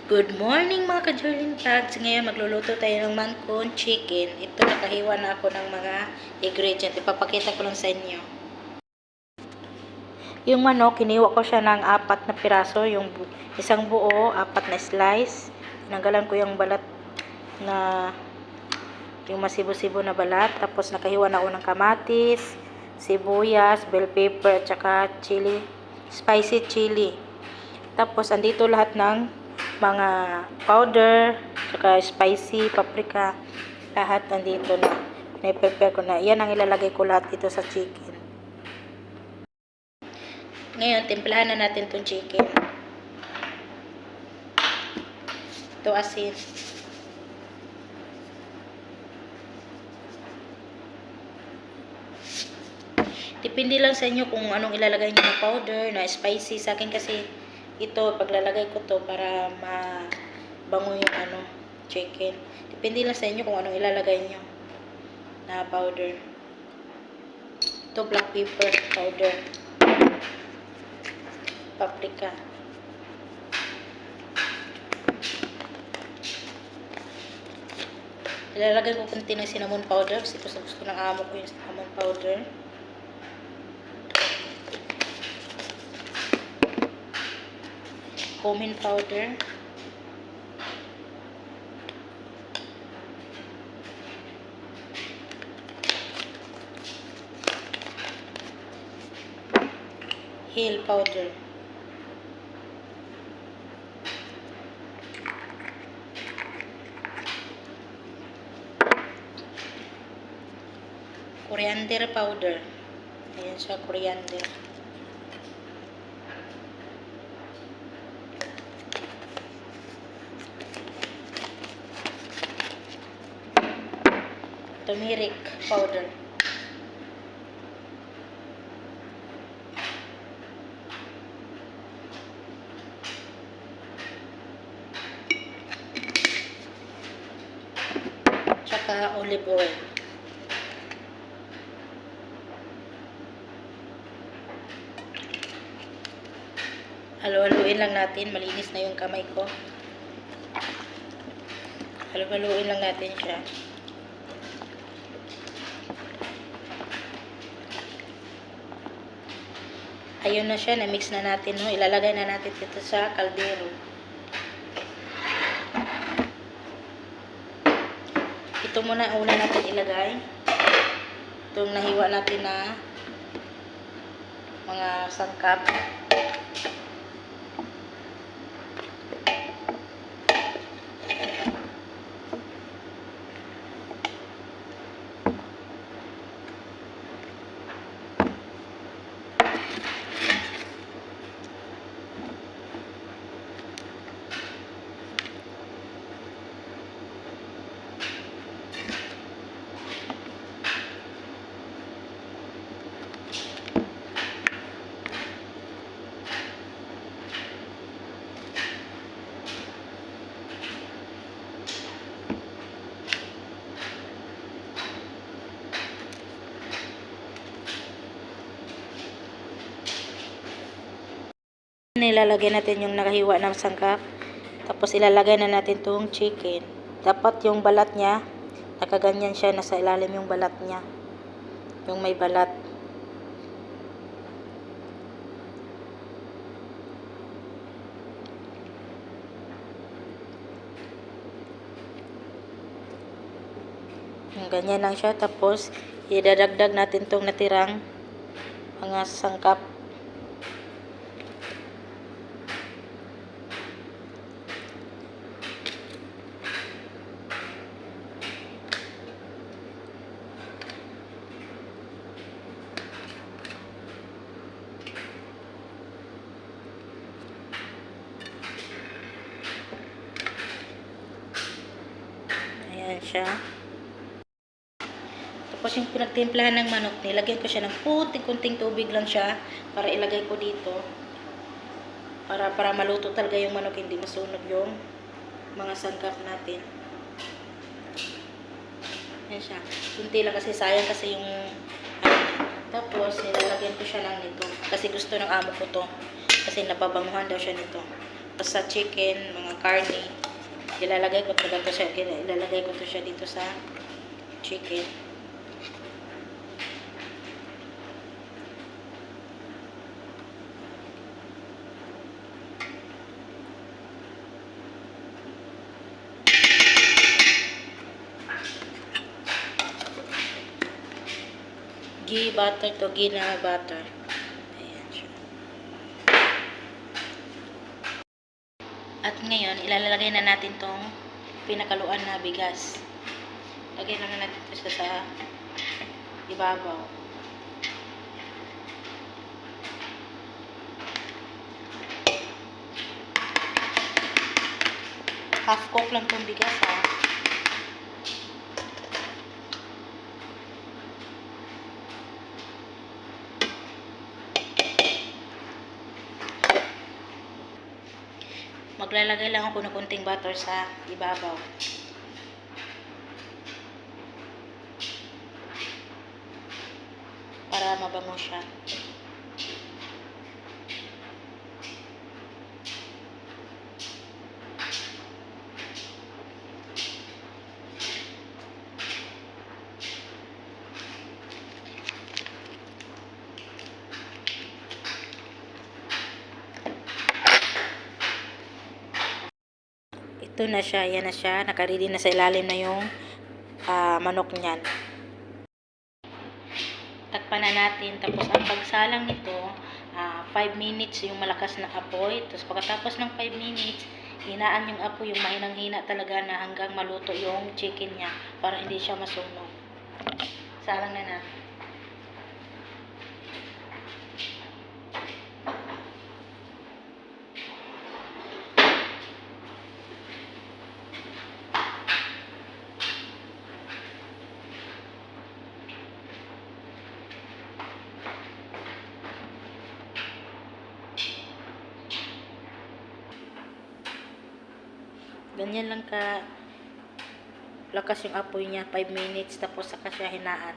Good morning mga ka-Jorlin Vlogs. Ngayon magluluto tayo ng mangkon chicken. Ito nakahiwa na ako ng mga ingredient. Ipapakita ko lang sa inyo. Yung manok, kiniwa ko siya ng 4 na piraso. Yung isang buo, 4 na slice. Tinanggalan ko yung balat na yung masibo-sibo na balat. Tapos nakahiwa na ako ng kamatis, sibuyas, bell pepper, at saka chili, spicy chili. Tapos andito lahat ng mga powder, saka spicy, paprika, lahat nandito na. Na-prepare ko na. Yan ang ilalagay ko lahat dito sa chicken. Ngayon, timplahan na natin itong chicken. Ito asin. Depende lang sa inyo kung anong ilalagay nyo na powder, na spicy. Sa akin kasi ito, paglalagay ko to para mabango yung chicken. Depende lang sa inyo kung anong ilalagay nyo na powder. Ito, black pepper powder. Paprika. Ilalagay ko konti ng cinnamon powder kasi gusto ng amo ko yung cinnamon powder. Cumin powder. Hill powder. Coriander powder. Ayan siya, coriander. Turmeric powder. Tsaka olive oil. Halo-haluin lang natin. Malinis na yung kamay ko. Halo-haluin lang natin siya. Ayun na siya. Na-mix na natin. No? Ilalagay na natin dito sa kaldero. Ito muna una natin ilagay. Itong nahiwa natin na mga sangkap. Nilalagay natin yung nakahiwa ng sangkap. Tapos ilalagay na natin tong chicken. Dapat yung balat niya, nakaganyan siya, nasa ilalim yung balat niya. Yung may balat. Yung ganyan lang siya. Tapos idadagdag natin tong natirang mga sangkap. Ayan siya. Tapos yung pinagtimplahan ng manok, nilagyan ko siya ng kunting tubig lang siya para ilagay ko dito. Para maluto talaga yung manok, hindi masunog yung mga sangkap natin. Ayan siya. Kunti lang kasi sayang kasi yung tapos nilalagyan ko siya lang nito kasi gusto ng amo ko to. Kasi napabanguhan daw siya nito. Tapos sa chicken, mga karne. Ilalagay ko to siya dito sa chicken. Ghee butter to, ghee na butter. Ayan siya. At ngayon, ilalagay na natin tong pinakaluan na bigas. Lagay na natin ito sa ibabaw. Half cook lang tong bigas, ha. Maglalagay lang ako ng kunting butter sa ibabaw. Para mabango siya. Ito na siya, yan na siya. Nakaready na sa ilalim na yung manok niyan. Takpan na natin. Tapos ang pagsalang nito, 5 minutes yung malakas na apoy. Tapos pagkatapos ng 5 minutes, hinaan yung apoy, yung mahinang-hina talaga na hanggang maluto yung chicken niya para hindi siya masunog. Salang na natin. Ganyan lang ka lakas yung apoy niya, 5 minutes, tapos saka siya hinaan.